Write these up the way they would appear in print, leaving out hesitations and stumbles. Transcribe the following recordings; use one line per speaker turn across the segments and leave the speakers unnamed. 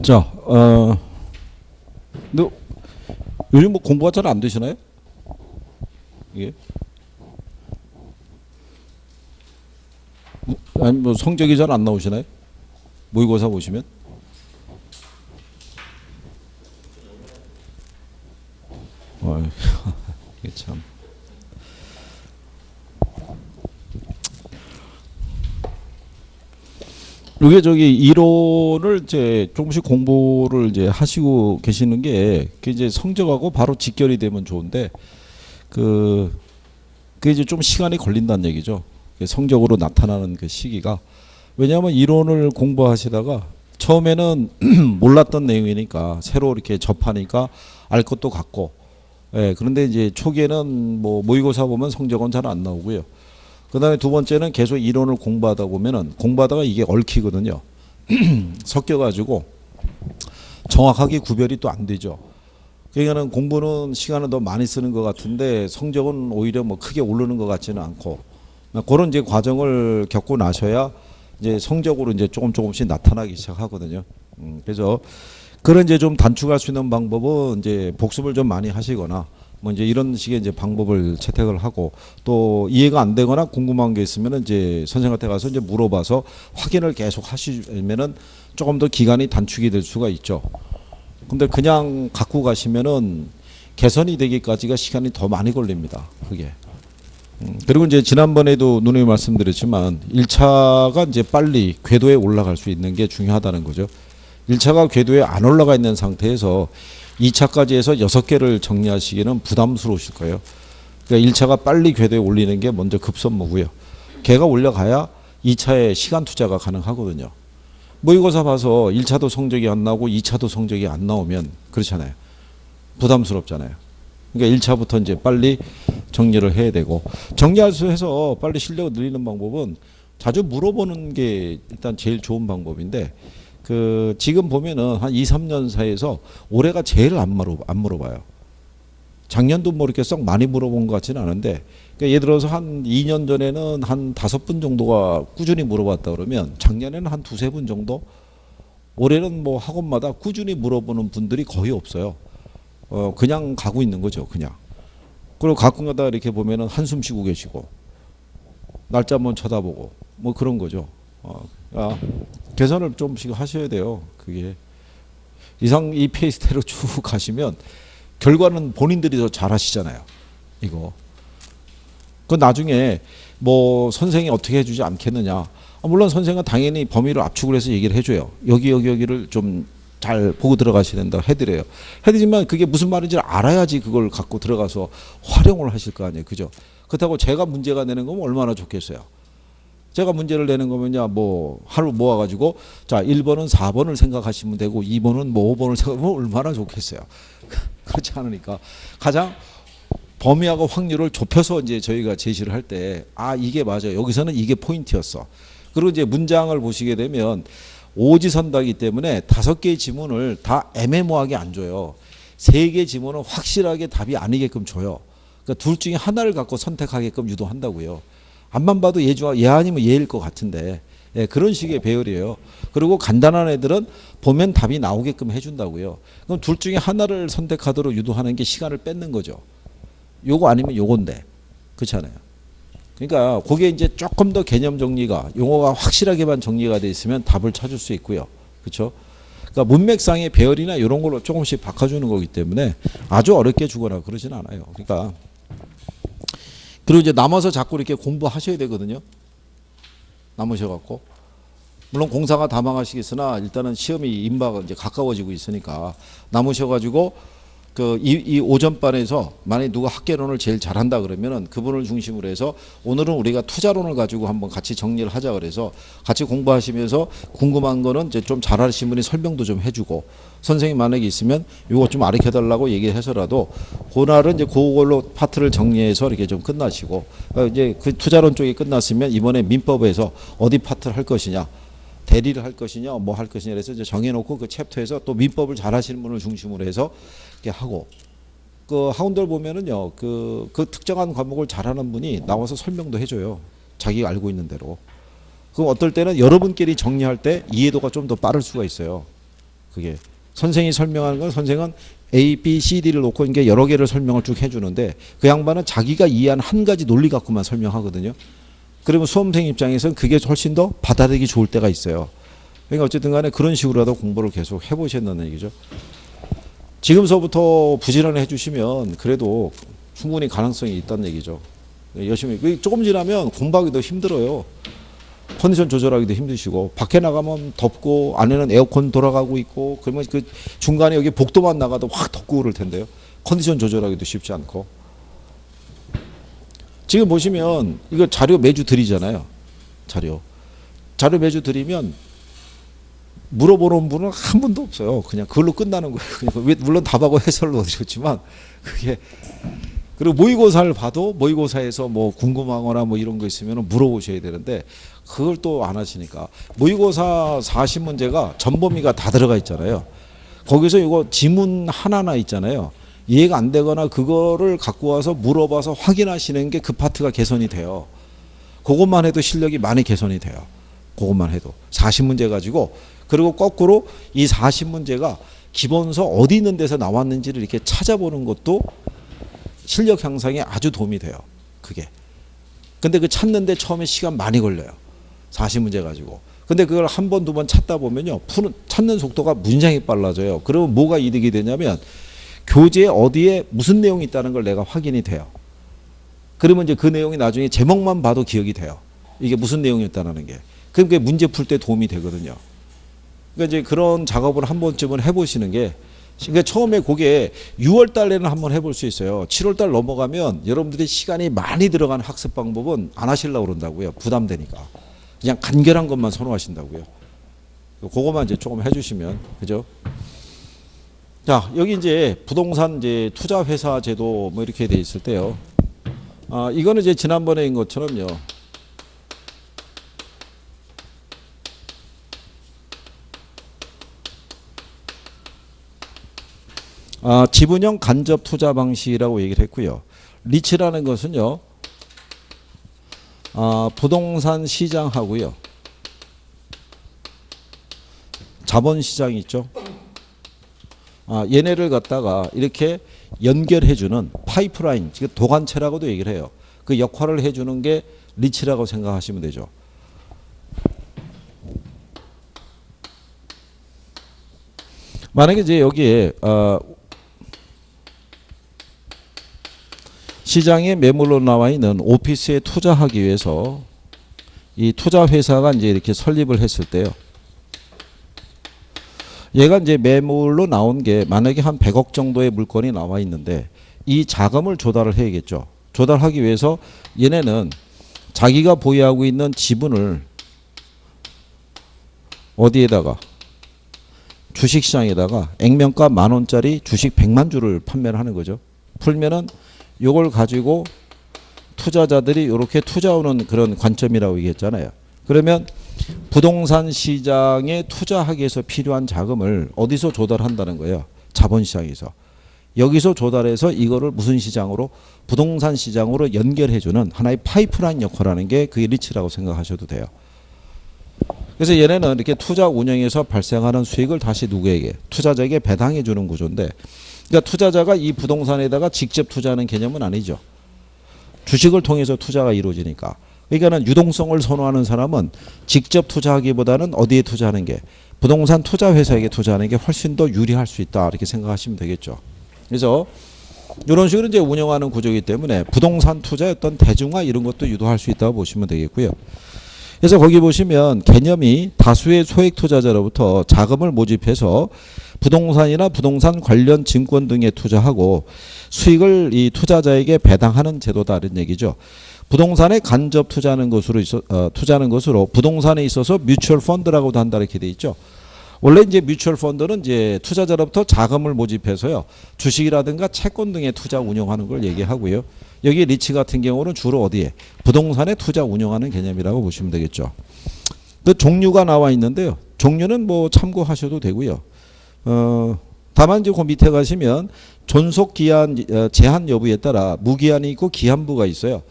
자, 근데 요즘 뭐 공부가 잘 안 되시나요? 이게? 아니 뭐 성적이 잘 안 나오시나요? 모의고사 보시면? 어이, 이게 참. 이게 저기 이론을 이제 조금씩 공부를 이제 하시고 계시는 게 그게 이제 성적하고 바로 직결이 되면 좋은데 그게 이제 좀 시간이 걸린다는 얘기죠. 성적으로 나타나는 그 시기가. 왜냐하면 이론을 공부하시다가 처음에는 몰랐던 내용이니까 새로 이렇게 접하니까 알 것도 같고, 예, 그런데 이제 초기에는 뭐 모의고사 보면 성적은 잘 안 나오고요. 그 다음에 두 번째는 계속 이론을 공부하다 보면은 공부하다가 이게 얽히거든요. 섞여가지고 정확하게 구별이 또 안 되죠. 그러니까는 공부는 시간을 더 많이 쓰는 것 같은데 성적은 오히려 뭐 크게 오르는 것 같지는 않고, 그런 이제 과정을 겪고 나셔야 이제 성적으로 이제 조금씩 나타나기 시작하거든요. 그래서 그런 이제 좀 단축할 수 있는 방법은 이제 복습을 좀 많이 하시거나 뭐 이제 이런 식의 이제 방법을 채택을 하고, 또 이해가 안 되거나 궁금한 게 있으면은 이제 선생님한테 가서 이제 물어봐서 확인을 계속 하시면은 조금 더 기간이 단축이 될 수가 있죠. 근데 그냥 갖고 가시면은 개선이 되기까지가 시간이 더 많이 걸립니다. 그게. 그리고 이제 지난번에도 누누이 말씀드렸지만 1차가 이제 빨리 궤도에 올라갈 수 있는 게 중요하다는 거죠. 1차가 궤도에 안 올라가 있는 상태에서 2차까지 해서 6개를 정리하시기는 부담스러우실 거예요. 그러니까 1차가 빨리 궤도에 올리는 게 먼저 급선무고요. 걔가 올라가야 2차에 시간 투자가 가능하거든요. 모의고사 봐서 1차도 성적이 안 나오고 2차도 성적이 안 나오면 그렇잖아요. 부담스럽잖아요. 그러니까 1차부터 이제 빨리 정리를 해야 되고, 정리할 수 해서 빨리 실력을 늘리는 방법은 자주 물어보는 게 일단 제일 좋은 방법인데, 지금 보면은 한 2, 3년 사이에서 올해가 제일 안 물어봐요. 작년도 뭐 이렇게 썩 많이 물어본 것 같지는 않은데, 그러니까 예를 들어서 한 2년 전에는 한 5분 정도가 꾸준히 물어봤다 그러면 작년에는 한 2, 3분 정도, 올해는 뭐 학원마다 꾸준히 물어보는 분들이 거의 없어요. 그냥 가고 있는 거죠, 그냥. 그리고 가끔가다 이렇게 보면은 한숨 쉬고 계시고, 날짜 한번 쳐다보고, 뭐 그런 거죠. 개선을 좀씩 하셔야 돼요. 그게 이 페이스대로 쭉 가시면 결과는 본인들이 더 잘하시잖아요. 이거. 그 나중에 뭐 선생이 어떻게 해주지 않겠느냐. 물론 선생은 당연히 범위를 압축을 해서 얘기를 해줘요. 여기를 좀 잘 보고 들어가셔야 된다 해드려요. 해드리지만 그게 무슨 말인지 알아야지 그걸 갖고 들어가서 활용을 하실 거 아니에요. 그죠? 그렇다고 제가 문제가 되는 거면 얼마나 좋겠어요. 제가 문제를 내는 거면요, 뭐 하루 모아가지고 자 1번은 4번을 생각하시면 되고 2번은 뭐 5번을 생각하면 얼마나 좋겠어요. 그렇지 않으니까 가장 범위하고 확률을 좁혀서 이제 저희가 제시를 할 때 이게 맞아요. 여기서는 이게 포인트였어. 그리고 이제 문장을 보시게 되면 오지선다기 때문에 5개의 지문을 다 애매모호하게 안 줘요. 3개 지문은 확실하게 답이 아니게끔 줘요. 그러니까 둘 중에 하나를 갖고 선택하게끔 유도한다고요. 앞만 봐도 얘 아니면 얘일 것 같은데, 예, 그런 식의 배열이에요. 그리고 간단한 애들은 보면 답이 나오게끔 해준다고요. 그럼 둘 중에 하나를 선택하도록 유도하는 게 시간을 뺏는 거죠. 요거 아니면 요건데, 그렇잖아요. 그러니까 그게 이제 조금 더 개념 정리가, 용어가 확실하게만 정리가 돼 있으면 답을 찾을 수 있고요. 그렇죠? 그러니까 문맥상의 배열이나 이런 걸로 조금씩 바꿔주는 거기 때문에 아주 어렵게 주거나 그러진 않아요. 그러니까 그리고 이제 남아서 자꾸 이렇게 공부하셔야 되거든요. 남으셔갖고. 물론 공사가 다 망하시겠으나 일단은 시험이 임박은 이제 가까워지고 있으니까 남으셔가지고 이 오전반에서 만약에 누가 학개론을 제일 잘한다 그러면은 그분을 중심으로 해서 오늘은 우리가 투자론을 가지고 한번 같이 정리를 하자 그래서 같이 공부하시면서 궁금한 거는 이제 좀 잘하시는 분이 설명도 좀 해주고, 선생님 만약에 있으면 이거 좀 가르쳐 달라고 얘기해서라도 그날은 이제 그걸로 파트를 정리해서 이렇게 좀 끝나시고, 이제 그 투자론 쪽이 끝났으면 이번에 민법에서 어디 파트를 할 것이냐, 대리를 할 것이냐, 뭐 할 것이냐 그래서 이제 정해놓고 그 챕터에서 또 민법을 잘하시는 분을 중심으로 해서 이렇게 하고, 그 학원들 보면은요, 그 특정한 과목을 잘하는 분이 나와서 설명도 해줘요. 자기가 알고 있는 대로. 그럼 어떨 때는 여러분끼리 정리할 때 이해도가 좀 더 빠를 수가 있어요. 그게 선생이 설명하는 건 선생은 A, B, C, D를 놓고 이게 여러 개를 설명을 쭉 해주는데 그 양반은 자기가 이해한 한 가지 논리 갖고만 설명하거든요. 그러면 수험생 입장에서는 그게 훨씬 더 받아들이기 좋을 때가 있어요. 그러니까 어쨌든 간에 그런 식으로라도 공부를 계속 해보셨다는 얘기죠. 지금서부터 부지런히 해주시면 그래도 충분히 가능성이 있다는 얘기죠. 열심히. 조금 지나면 공부하기도 힘들어요. 컨디션 조절하기도 힘드시고 밖에 나가면 덥고 안에는 에어컨 돌아가고 있고 그러면 그 중간에 여기 복도만 나가도 확 덥고 그럴 텐데요. 컨디션 조절하기도 쉽지 않고. 지금 보시면 이거 자료 매주 드리잖아요. 자료 매주 드리면 물어보는 분은 한 분도 없어요. 그냥 그걸로 끝나는 거예요. 물론 답하고 해설을 넣어드렸지만 그게. 그리고 모의고사를 봐도 모의고사에서 뭐 궁금하거나 뭐 이런 거 있으면 물어보셔야 되는데 그걸 또 안 하시니까 모의고사 40문제가 전범위가 다 들어가 있잖아요. 거기서 이거 지문 하나하나 있잖아요. 이해가 안 되거나 그거를 갖고 와서 물어봐서 확인하시는 게 그 파트가 개선이 돼요. 그것만 해도 실력이 많이 개선이 돼요. 그것만 해도 40문제 가지고 그리고 거꾸로 이 40문제가 기본서 어디 있는 데서 나왔는지를 이렇게 찾아보는 것도 실력 향상에 아주 도움이 돼요. 그게. 근데 그 찾는데 처음에 시간 많이 걸려요. 40문제 가지고. 근데 그걸 한 번, 두 번 찾다 보면요. 찾는 속도가 굉장히 빨라져요. 그러면 뭐가 이득이 되냐면 교재에 어디에 무슨 내용이 있다는 걸 내가 확인이 돼요. 그러면 이제 그 내용이 나중에 제목만 봐도 기억이 돼요. 이게 무슨 내용이었다는 게. 그럼 그게 문제 풀 때 도움이 되거든요. 그러니까 이제 그런 작업을 한 번쯤은 해보시는 게 그러니까 처음에 그게 6월 달에는 한번 해볼 수 있어요. 7월 달 넘어가면 여러분들이 시간이 많이 들어간 학습 방법은 안 하시려고 그런다고요. 부담되니까. 그냥 간결한 것만 선호하신다고요. 그거만 이제 조금 해주시면, 그죠? 자, 여기 이제 부동산 이제 투자 회사 제도 뭐 이렇게 돼 있을 때요. 이거는 이제 지난번에인 것처럼요. 지분형 간접 투자 방식이라고 얘기를 했고요. 리츠라는 것은요. 부동산 시장하고요. 자본시장이 있죠. 얘네를 갖다가 이렇게 연결해주는 파이프라인, 도관체라고도 얘기를 해요. 그 역할을 해주는 게 리츠라고 생각하시면 되죠. 만약에 이제 여기에 시장에 매물로 나와 있는 오피스에 투자하기 위해서 이 투자 회사가 이제 이렇게 설립을 했을 때요. 얘가 이제 매물로 나온 게 만약에 한 100억 정도의 물건이 나와 있는데 이 자금을 조달을 해야겠죠. 조달하기 위해서 얘네는 자기가 보유하고 있는 지분을 어디에다가 주식시장에다가 액면가 10,000원짜리 주식 100만 주를 판매를 하는 거죠. 풀면은 요걸 가지고 투자자들이 이렇게 투자하는 그런 관점이라고 얘기했잖아요. 그러면 부동산 시장에 투자하기 위해서 필요한 자금을 어디서 조달한다는 거예요? 자본시장에서. 여기서 조달해서 이거를 무슨 시장으로? 부동산 시장으로 연결해주는 하나의 파이프라인 역할을 하는 게 그게 리츠라고 생각하셔도 돼요. 그래서 얘네는 이렇게 투자 운영에서 발생하는 수익을 다시 누구에게? 투자자에게 배당해 주는 구조인데 그러니까 투자자가 이 부동산에다가 직접 투자하는 개념은 아니죠. 주식을 통해서 투자가 이루어지니까. 그러니까는 유동성을 선호하는 사람은 직접 투자하기보다는 어디에 투자하는 게 부동산 투자 회사에게 투자하는 게 훨씬 더 유리할 수 있다. 이렇게 생각하시면 되겠죠. 그래서 이런 식으로 이제 운영하는 구조이기 때문에 부동산 투자의 어떤 대중화 이런 것도 유도할 수 있다고 보시면 되겠고요. 그래서 거기 보시면 개념이 다수의 소액 투자자로부터 자금을 모집해서 부동산이나 부동산 관련 증권 등에 투자하고 수익을 이 투자자에게 배당하는 제도다 이런 얘기죠. 부동산에 간접 투자하는 것으로 부동산에 있어서 뮤추얼 펀드라고도 한다 이렇게 돼 있죠. 원래 이제 뮤추얼 펀드는 이제 투자자로부터 자금을 모집해서요. 주식이라든가 채권 등에 투자 운용하는 걸 얘기하고요. 여기 리츠 같은 경우는 주로 어디에? 부동산에 투자 운용하는 개념이라고 보시면 되겠죠. 그 종류가 나와 있는데요. 종류는 뭐 참고하셔도 되고요. 다만 이제 그 밑에 가시면 존속 기한 제한 여부에 따라 무기한이 있고 기한부가 있어요.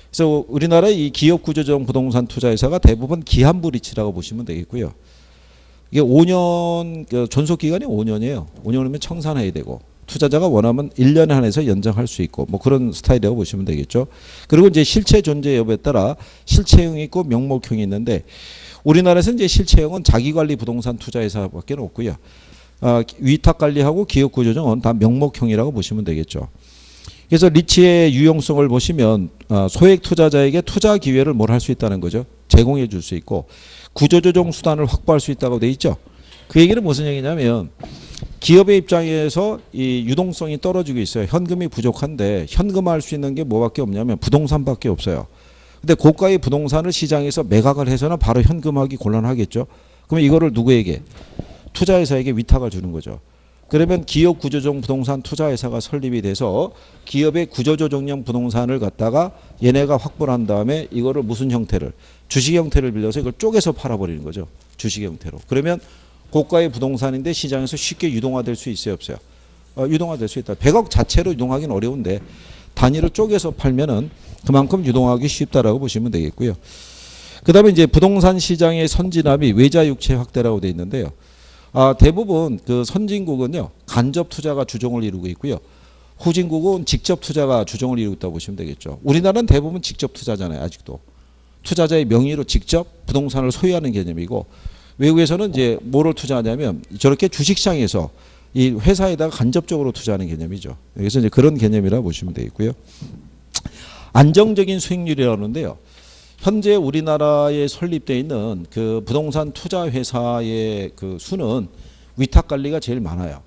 그래서 우리나라의 이 기업 구조적 부동산 투자 회사가 대부분 기한부 리츠라고 보시면 되겠고요. 이게 5년 존속 기간이 5년이에요. 5년이면 청산해야 되고 투자자가 원하면 1년에 한해서 연장할 수 있고 뭐 그런 스타일이라고 보시면 되겠죠. 그리고 이제 실체 존재 여부에 따라 실체형이 있고 명목형이 있는데 우리나라에서 이제 실체형은 자기관리 부동산 투자회사밖에 없고요. 위탁 관리하고 기업 구조조정은 다 명목형이라고 보시면 되겠죠. 그래서 리츠의 유용성을 보시면 소액 투자자에게 투자 기회를 뭘 할 수 있다는 거죠. 제공해 줄 수 있고 구조조정 수단을 확보할 수 있다고 돼 있죠. 그 얘기는 무슨 얘기냐면 기업의 입장에서 이 유동성이 떨어지고 있어요. 현금이 부족한데 현금화할 수 있는 게 뭐밖에 없냐면 부동산밖에 없어요. 근데 고가의 부동산을 시장에서 매각을 해서는 바로 현금화하기 곤란하겠죠. 그러면 이거를 누구에게? 투자회사에게 위탁을 주는 거죠. 그러면 기업 구조조정 부동산 투자회사가 설립이 돼서 기업의 구조조정형 부동산을 갖다가 얘네가 확보를 한 다음에 이거를 무슨 형태를 주식 형태를 빌려서 이걸 쪼개서 팔아버리는 거죠. 주식 형태로. 그러면 고가의 부동산인데 시장에서 쉽게 유동화될 수 있어요, 없어요? 유동화될 수 있다. 100억 자체로 유동하기는 어려운데 단위를 쪼개서 팔면은 그만큼 유동하기 쉽다라고 보시면 되겠고요. 그다음에 이제 부동산 시장의 선진압이 외자 육체 확대라고 되어 있는데요. 대부분 그 선진국은요 간접 투자가 주종을 이루고 있고요. 후진국은 직접 투자가 주종을 이루고 있다고 보시면 되겠죠. 우리나라는 대부분 직접 투자잖아요. 아직도 투자자의 명의로 직접 부동산을 소유하는 개념이고 외국에서는 이제 뭐를 투자하냐면 저렇게 주식시장에서 이 회사에다가 간접적으로 투자하는 개념이죠. 그래서 이제 그런 개념이라고 보시면 되겠고요. 안정적인 수익률이라고 하는데요. 현재 우리나라에 설립되어 있는 그 부동산 투자 회사의 그 수는 위탁 관리가 제일 많아요.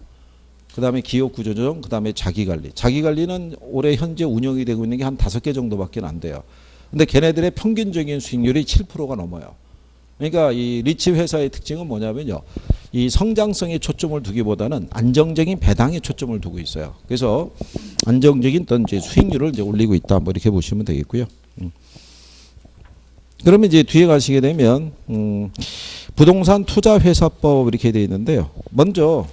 그다음에 기업 구조조정, 그다음에 자기 관리. 자기 관리는 올해 현재 운영이 되고 있는 게 한 5개 정도밖에 안 돼요. 근데 걔네들의 평균적인 수익률이 7%가 넘어요. 그러니까 이 리츠 회사의 특징은 뭐냐면요. 이 성장성에 초점을 두기보다는 안정적인 배당에 초점을 두고 있어요. 그래서 안정적인 어떤 이제 수익률을 이제 올리고 있다. 뭐 이렇게 보시면 되겠고요. 그러면 이제 뒤에 가시게 되면 부동산 투자 회사법 이렇게 되어 있는데요. 먼저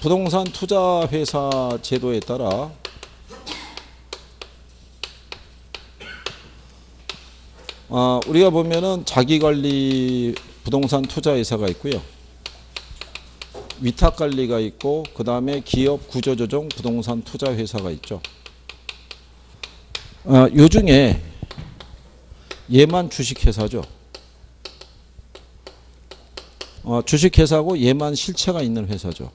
부동산 투자 회사 제도에 따라 우리가 보면은 자기관리 부동산 투자 회사가 있고요. 위탁 관리가 있고 그다음에 기업 구조조정 부동산 투자 회사가 있죠. 요 중에 얘만 주식회사죠. 주식회사고 얘만 실체가 있는 회사죠.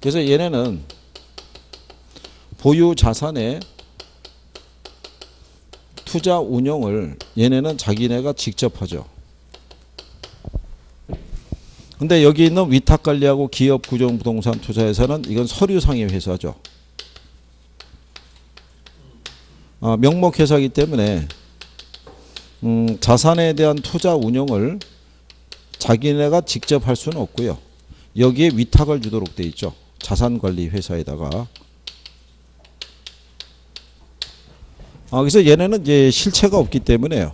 그래서 얘네는 보유 자산의 투자 운용을 얘네는 자기네가 직접 하죠. 근데 여기 있는 위탁 관리하고 기업 구조조정 부동산 투자회사는 이건 서류상의 회사죠. 명목회사이기 때문에 자산에 대한 투자 운용을 자기네가 직접 할 수는 없고요. 여기에 위탁을 주도록 돼 있죠. 자산관리 회사에다가. 그래서 얘네는 이제 실체가 없기 때문에요.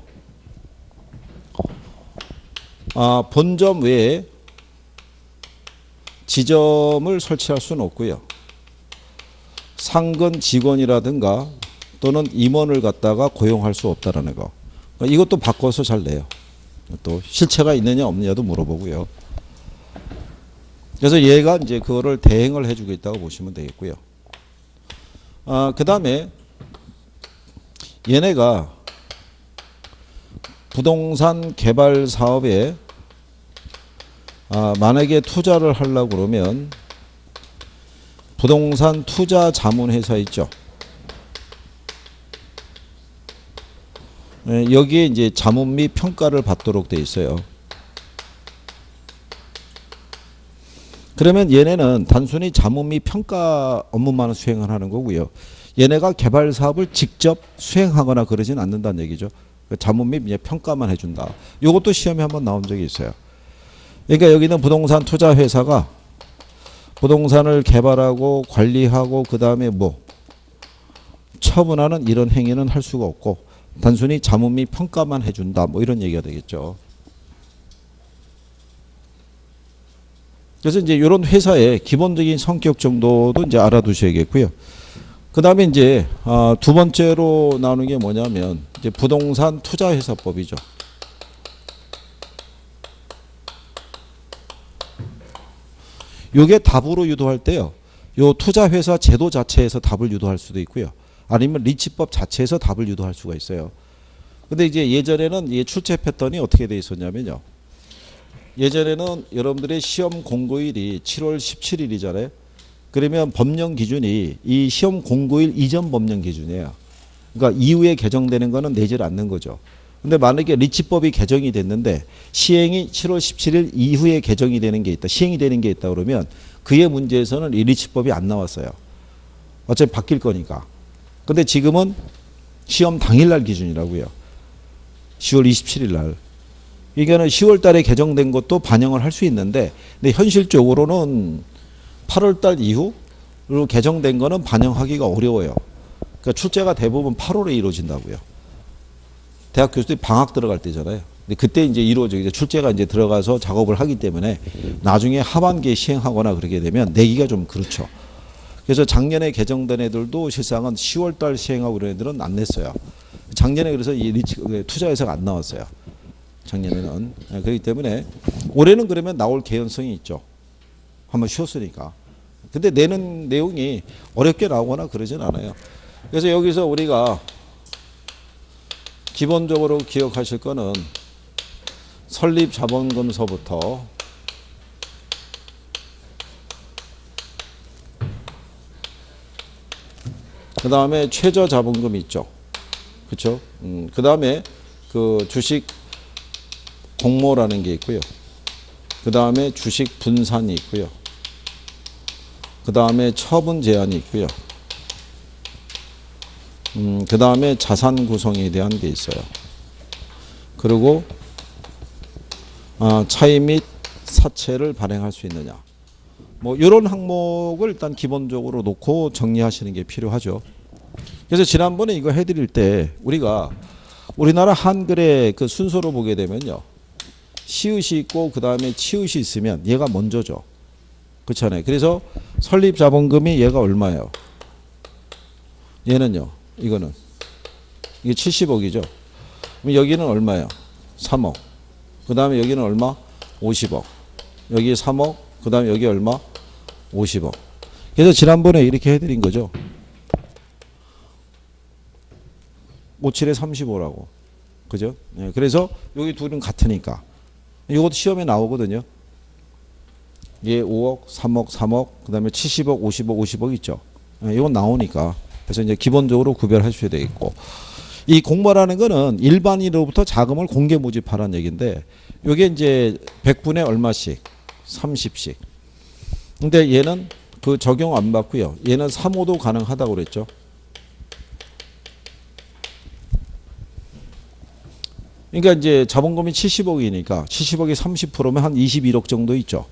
본점 외에 지점을 설치할 수는 없고요. 상근 직원이라든가 또는 임원을 갖다가 고용할 수 없다라는 거. 이것도 바꿔서 잘 내요. 또 실체가 있느냐 없느냐도 물어보고요. 그래서 얘가 이제 그거를 대행을 해주고 있다고 보시면 되겠고요. 그 다음에 얘네가 부동산 개발 사업에 만약에 투자를 하려고 그러면 부동산 투자 자문회사 있죠. 여기에 이제 자문 및 평가를 받도록 돼 있어요. 그러면 얘네는 단순히 자문 및 평가 업무만 수행을 하는 거고요. 얘네가 개발 사업을 직접 수행하거나 그러진 않는다는 얘기죠. 자문 및 평가만 해준다. 이것도 시험에 한번 나온 적이 있어요. 그러니까 여기는 부동산 투자 회사가 부동산을 개발하고 관리하고 그 다음에 뭐 처분하는 이런 행위는 할 수가 없고 단순히 자문 및 평가만 해준다. 뭐 이런 얘기가 되겠죠. 그래서 이제 이런 회사의 기본적인 성격 정도도 이제 알아두셔야겠고요. 그다음에 이제 두 번째로 나오는 게 뭐냐면 이제 부동산 투자회사법이죠. 요게 답으로 유도할 때요. 요 투자회사 제도 자체에서 답을 유도할 수도 있고요. 아니면 리치법 자체에서 답을 유도할 수가 있어요. 근데 이제 예전에는 이 출제 패턴이 어떻게 돼 있었냐면요. 예전에는 여러분들의 시험 공고일이 7월 17일이잖아요. 그러면 법령 기준이 이 시험 공고일 이전 법령 기준이에요. 그러니까 이후에 개정되는 거는 내지를 않는 거죠. 근데 만약에 리치법이 개정이 됐는데 시행이 7월 17일 이후에 개정이 되는 게 있다. 시행이 되는 게 있다 그러면 그의 문제에서는 이 리치법이 안 나왔어요. 어차피 바뀔 거니까. 근데 지금은 시험 당일날 기준이라고요. 10월 27일 날. 이거는 10월 달에 개정된 것도 반영을 할 수 있는데 근데 현실적으로는 8월 달 이후로 개정된 거는 반영하기가 어려워요. 그러니까 출제가 대부분 8월에 이루어진다고요. 대학 교수들이 방학 들어갈 때잖아요. 근데 그때 이제 이루어져 이제 출제가 이제 들어가서 작업을 하기 때문에 나중에 하반기에 시행하거나 그러게 되면 내기가 좀 그렇죠. 그래서 작년에 개정된 애들도 실상은 10월 달 시행하고 이런 애들은 안 냈어요. 작년에 그래서 이 투자회사가 안 나왔어요. 작년에는. 그렇기 때문에 올해는 그러면 나올 개연성이 있죠. 한번 쉬었으니까. 근데 내는 내용이 어렵게 나오거나 그러진 않아요. 그래서 여기서 우리가 기본적으로 기억하실 거는 설립자본금서부터 그 다음에 최저자본금이 있죠. 그렇죠? 그 다음에 그 주식 공모라는 게 있고요. 그 다음에 주식 분산이 있고요. 그 다음에 처분 제한이 있고요. 그 다음에 자산 구성에 대한 게 있어요. 그리고 차익 및 사채를 발행할 수 있느냐. 뭐 이런 항목을 일단 기본적으로 놓고 정리하시는 게 필요하죠. 그래서 지난번에 이거 해드릴 때 우리가 우리나라 한글의 그 순서로 보게 되면요. 시읒이 있고 그 다음에 치읒이 있으면 얘가 먼저죠. 그렇잖아요. 그래서 설립자본금이 얘가 얼마예요? 얘는요. 이거는 이게 70억이죠. 그럼 여기는 얼마예요? 3억. 그 다음에 여기는 얼마? 50억. 여기 3억. 그 다음에 여기 얼마? 50억. 그래서 지난번에 이렇게 해드린 거죠. 57에 35라고. 그죠? 네, 그래서 여기 둘은 같으니까. 이것도 시험에 나오거든요. 얘 5억, 3억, 3억, 그 다음에 70억, 50억, 50억 있죠. 네, 이건 나오니까. 그래서 이제 기본적으로 구별하셔야 되겠고. 이 공모라는 거는 일반인으로부터 자금을 공개 모집하라는 얘기인데, 이게 이제 100분에 얼마씩? 30씩. 근데 얘는 그 적용 안 받고요. 얘는 3호도 가능하다고 그랬죠. 그러니까 이제 자본금이 70억이니까 70억이 30%면 한 21억 정도 있죠.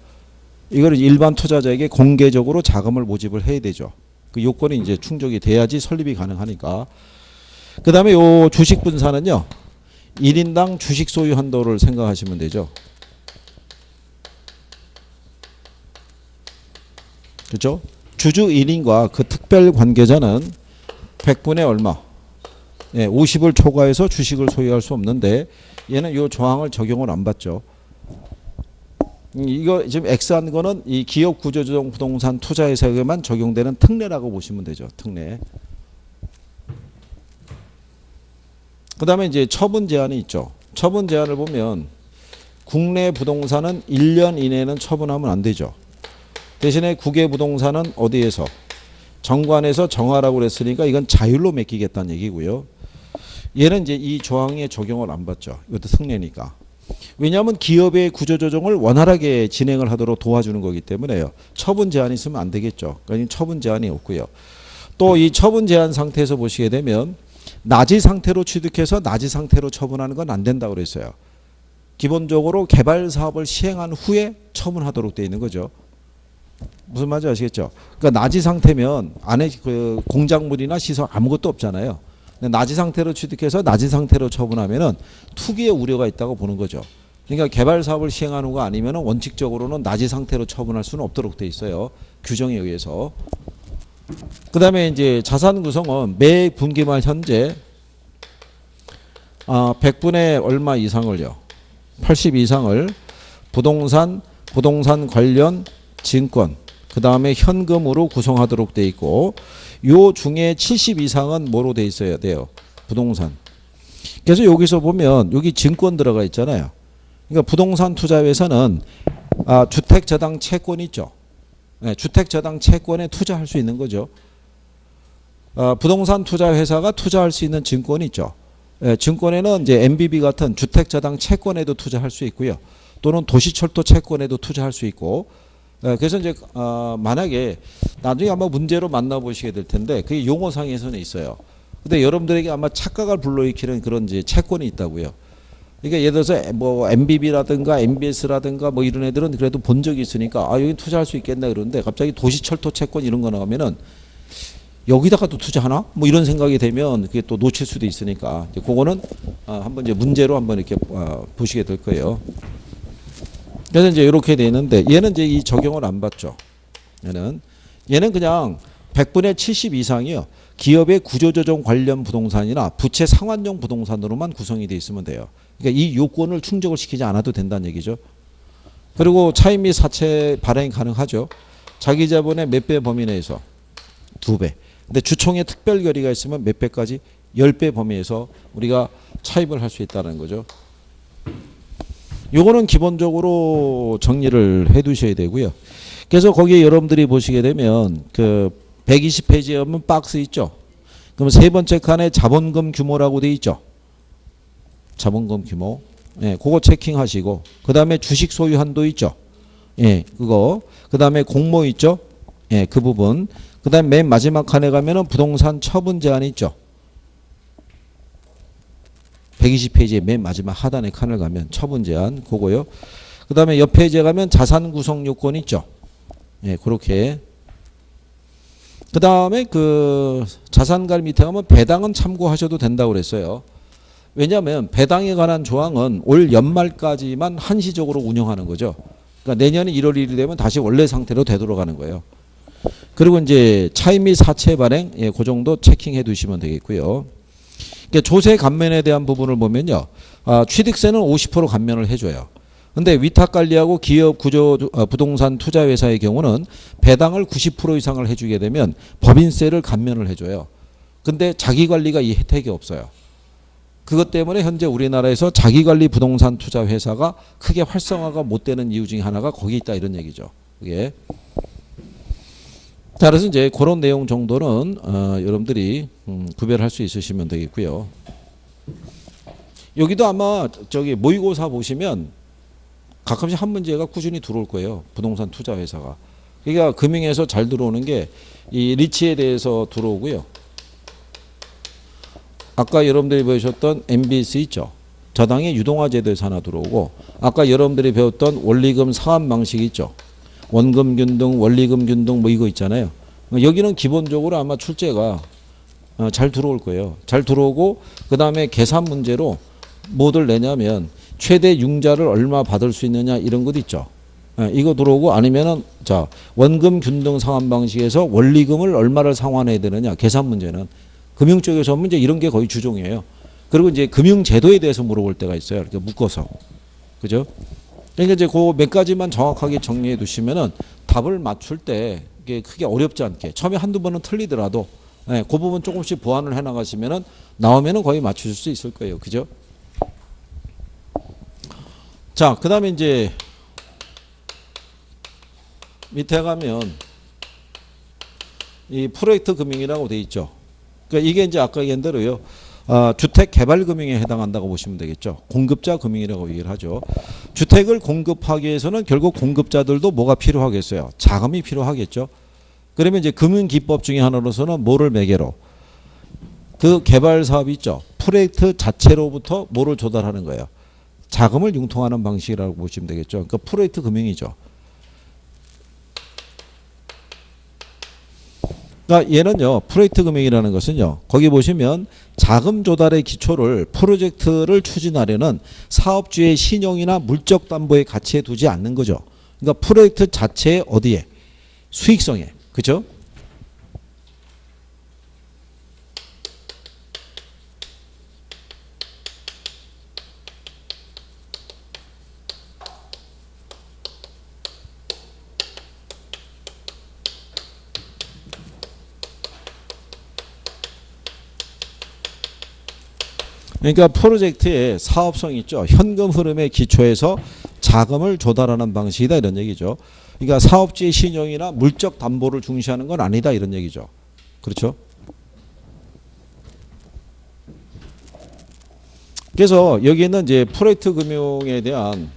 이거를 일반 투자자에게 공개적으로 자금을 모집을 해야 되죠. 그 요건이 이제 충족이 돼야지 설립이 가능하니까. 그 다음에 요 주식 분산은요. 1인당 주식 소유 한도를 생각하시면 되죠. 그렇죠? 주주 1인과 그 특별 관계자는 100분의 얼마? 예, 50을 초과해서 주식을 소유할 수 없는데 얘는 이 조항을 적용을 안 받죠. 이거 지금 X한 거는 이 기업 구조조정 부동산 투자회사에게만 적용되는 특례라고 보시면 되죠. 특례. 그 다음에 이제 처분 제한이 있죠. 처분 제한을 보면 국내 부동산은 1년 이내는 처분하면 안 되죠. 대신에 국외 부동산은 어디에서? 정관에서 정하라고 그랬으니까 이건 자율로 맡기겠다는 얘기고요. 얘는 이제 이 조항에 적용을 안 받죠. 이것도 특례니까. 왜냐하면 기업의 구조조정을 원활하게 진행을 하도록 도와주는 거기 때문에요. 처분 제한이 있으면 안 되겠죠. 그러니까 처분 제한이 없고요. 또 이 처분 제한 상태에서 보시게 되면 나지 상태로 취득해서 나지 상태로 처분하는 건 안 된다고 그랬어요. 기본적으로 개발 사업을 시행한 후에 처분하도록 되어 있는 거죠. 무슨 말인지 아시겠죠? 그러니까 나지 상태면 안에 그 공작물이나 시설 아무것도 없잖아요. 나지 상태로 취득해서 나지 상태로 처분하면은 투기의 우려가 있다고 보는 거죠. 그러니까 개발 사업을 시행한 후가 아니면은 원칙적으로는 나지 상태로 처분할 수는 없도록 돼 있어요. 규정에 의해서. 그 다음에 이제 자산 구성은 매 분기말 현재 100분의 얼마 이상을요. 80 이상을 부동산 관련 증권, 그 다음에 현금으로 구성하도록 돼 있고, 요 중에 70 이상은 뭐로 돼 있어야 돼요? 부동산. 그래서 여기서 보면 여기 증권 들어가 있잖아요. 그러니까 부동산 투자회사는 주택저당 채권 있죠. 네, 주택저당 채권에 투자할 수 있는 거죠. 부동산 투자회사가 투자할 수 있는 증권이 있죠. 네, 증권에는 이제 MBB 같은 주택저당 채권에도 투자할 수 있고요. 또는 도시철도 채권에도 투자할 수 있고. 네, 그래서 이제 만약에 나중에 아마 문제로 만나보시게 될 텐데 그게 용어상에서는 있어요. 근데 여러분들에게 아마 착각을 불러일으키는 그런 이제 채권이 있다고요. 그러니까 예를 들어서 뭐 MBB라든가 MBS라든가 뭐 이런 애들은 그래도 본 적이 있으니까 여기 투자할 수 있겠나 그러는데 갑자기 도시철도 채권 이런 거 나오면은 여기다가도 투자하나? 뭐 이런 생각이 되면 그게 또 놓칠 수도 있으니까 이제 그거는 한번 이제 문제로 한번 이렇게 보시게 될 거예요. 그래서 이제 이렇게 돼 있는데 얘는 이제 이 적용을 안 받죠. 얘는 그냥 100분의 70 이상이요. 기업의 구조조정 관련 부동산이나 부채 상환용 부동산으로만 구성이 돼 있으면 돼요. 그러니까 이 요건을 충족을 시키지 않아도 된다는 얘기죠. 그리고 차입 및 사채 발행이 가능하죠. 자기 자본의 몇 배 범위 내에서 2배. 근데 주총에 특별 결의가 있으면 몇 배까지 10배 범위에서 우리가 차입을 할 수 있다는 거죠. 요거는 기본적으로 정리를 해 두셔야 되고요. 그래서 거기에 여러분들이 보시게 되면 그 120페이지에 보면 박스 있죠. 그럼 세 번째 칸에 자본금 규모라고 돼 있죠. 자본금 규모. 예, 그거 체킹하시고 그 다음에 주식 소유 한도 있죠. 예, 그거. 그 다음에 공모 있죠. 예, 그 부분. 그 다음에 맨 마지막 칸에 가면은 부동산 처분 제한이 있죠. 120페이지의 맨 마지막 하단의 칸을 가면 처분 제한 그거요. 그 다음에 옆 페이지에 가면 자산 구성 요건 있죠. 예, 그렇게. 그 다음에 그 자산가를 밑에 가면 배당은 참고하셔도 된다고 그랬어요. 왜냐하면 배당에 관한 조항은 올 연말까지만 한시적으로 운영하는 거죠. 그러니까 내년 1월 1일 되면 다시 원래 상태로 되돌아가는 거예요. 그리고 이제 차입 및 사채 발행, 예, 그 정도 체킹해 두시면 되겠고요. 그러니까 조세 감면에 대한 부분을 보면요. 취득세는 50% 감면을 해줘요. 근데 위탁관리하고 기업 구조 부동산 투자회사의 경우는 배당을 90% 이상을 해주게 되면 법인세를 감면을 해줘요. 근데 자기관리가 이 혜택이 없어요. 그것 때문에 현재 우리나라에서 자기관리 부동산 투자회사가 크게 활성화가 못 되는 이유 중에 하나가 거기 있다 이런 얘기죠. 그게. 자, 그래서 이제 그런 내용 정도는 여러분들이 구별할 수 있으시면 되겠고요. 여기도 아마 저기 모의고사 보시면 가끔씩 한 문제가 꾸준히 들어올 거예요. 부동산 투자 회사가. 그러니까 금융에서 잘 들어오는 게 이 리츠에 대해서 들어오고요. 아까 여러분들이 배우셨던 MBS 있죠. 저당의 유동화 제도에서 하나 들어오고 아까 여러분들이 배웠던 원리금 상환 방식 있죠. 원금 균등, 원리금 균등 뭐 이거 있잖아요. 여기는 기본적으로 아마 출제가 잘 들어올 거예요. 잘 들어오고 그 다음에 계산 문제로 뭐들 내냐면 최대 융자를 얼마 받을 수 있느냐 이런 것 있죠. 이거 들어오고 아니면은 자 원금 균등 상환 방식에서 원리금을 얼마를 상환해야 되느냐 계산 문제는 금융 쪽에서 문제 이런 게 거의 주종이에요. 그리고 이제 금융 제도에 대해서 물어볼 때가 있어요. 이렇게 묶어서 그죠? 그러니까 이제 그 몇 가지만 정확하게 정리해 두시면은 답을 맞출 때 이게 크게 어렵지 않게 처음에 한두 번은 틀리더라도 그 부분 조금씩 보완을 해 나가시면은 나오면은 거의 맞추실 수 있을 거예요. 그죠? 자, 그 다음에 이제 밑에 가면 이 프로젝트 금융이라고 돼 있죠. 그러니까 이게 이제 아까 얘기한 대로요. 주택 개발 금융에 해당한다고 보시면 되겠죠. 공급자 금융이라고 얘기를 하죠. 주택을 공급하기 위해서는 결국 공급자들도 뭐가 필요하겠어요? 자금이 필요하겠죠. 그러면 이제 금융 기법 중에 하나로서는 뭐를 매개로? 그 개발 사업이 있죠. 프로젝트 자체로부터 뭐를 조달하는 거예요? 자금을 융통하는 방식이라고 보시면 되겠죠. 그러니까 프로젝트 금융이죠. 그러니까 얘는요. 프로젝트 금융이라는 것은요. 거기 보시면 자금 조달의 기초를 프로젝트를 추진하려는 사업주의 신용이나 물적 담보의 가치에 두지 않는 거죠. 그러니까 프로젝트 자체의 어디에? 수익성에. 그죠? 그러니까 프로젝트의 사업성이 있죠. 현금 흐름의 기초에서 자금을 조달하는 방식이다 이런 얘기죠. 그러니까 사업주의 신용이나 물적 담보를 중시하는 건 아니다 이런 얘기죠. 그렇죠? 그래서 여기는 이제 프로젝트 금융에 대한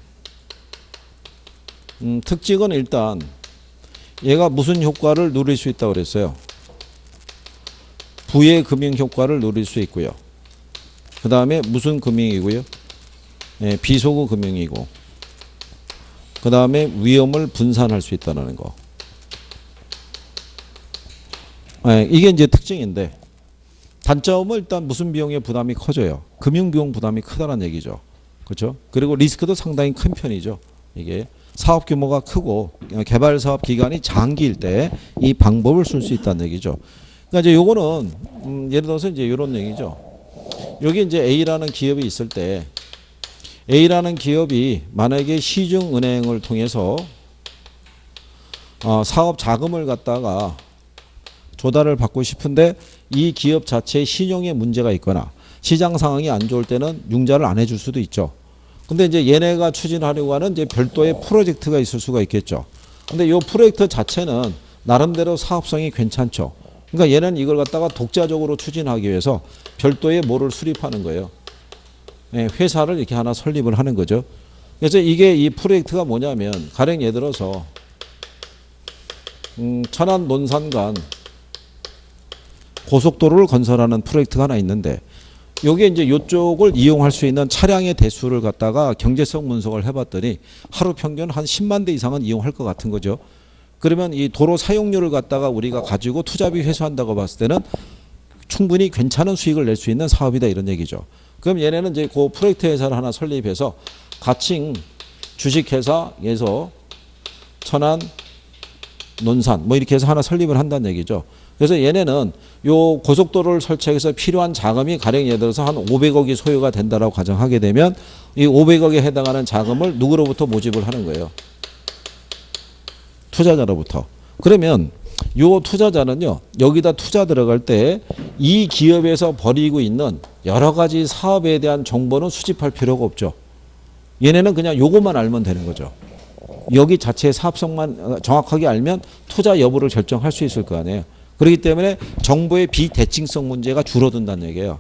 특징은 일단 얘가 무슨 효과를 누릴 수 있다고 그랬어요. 부의 금융 효과를 누릴 수 있고요. 그 다음에 무슨 금융이고요? 예, 비소구 금융이고, 그 다음에 위험을 분산할 수 있다는 거. 예, 이게 이제 특징인데, 단점은 일단 무슨 비용의 부담이 커져요. 금융 비용 부담이 크다는 얘기죠. 그렇죠? 그리고 리스크도 상당히 큰 편이죠. 이게 사업 규모가 크고 개발 사업 기간이 장기일 때 이 방법을 쓸 수 있다는 얘기죠. 그러니까 이제 요거는 예를 들어서 이제 이런 얘기죠. 여기 이제 A라는 기업이 있을 때 A라는 기업이 만약에 시중은행을 통해서 사업 자금을 갖다가 조달을 받고 싶은데 이 기업 자체의 신용에 문제가 있거나 시장 상황이 안 좋을 때는 융자를 안 해줄 수도 있죠. 근데 이제 얘네가 추진하려고 하는 이제 별도의 프로젝트가 있을 수가 있겠죠. 근데 이 프로젝트 자체는 나름대로 사업성이 괜찮죠. 그러니까 얘는 이걸 갖다가 독자적으로 추진하기 위해서 별도의 뭐를 수립하는 거예요. 네, 회사를 이렇게 하나 설립을 하는 거죠. 그래서 이게 이 프로젝트가 뭐냐면 가령 예를 들어서 천안 논산 간 고속도로를 건설하는 프로젝트가 하나 있는데 요게 이제 요쪽을 이용할 수 있는 차량의 대수를 갖다가 경제성 분석을 해봤더니 하루 평균 한 10만 대 이상은 이용할 것 같은 거죠. 그러면 이 도로 사용료를 갖다가 우리가 가지고 투자비 회수한다고 봤을 때는 충분히 괜찮은 수익을 낼 수 있는 사업이다 이런 얘기죠. 그럼 얘네는 이제 그 프로젝트 회사를 하나 설립해서 가칭 주식회사에서 천안 논산 뭐 이렇게 해서 하나 설립을 한다는 얘기죠. 그래서 얘네는 요 고속도로를 설치해서 필요한 자금이 가령 예를 들어서 한 500억이 소요가 된다라고 가정하게 되면 이 500억에 해당하는 자금을 누구로부터 모집을 하는 거예요. 투자자로부터. 그러면 요 투자자는요, 여기다 투자 들어갈 때 이 기업에서 벌이고 있는 여러 가지 사업에 대한 정보는 수집할 필요가 없죠. 얘네는 그냥 요것만 알면 되는 거죠. 여기 자체의 사업성만 정확하게 알면 투자 여부를 결정할 수 있을 거 아니에요. 그렇기 때문에 정보의 비대칭성 문제가 줄어든다는 얘기예요.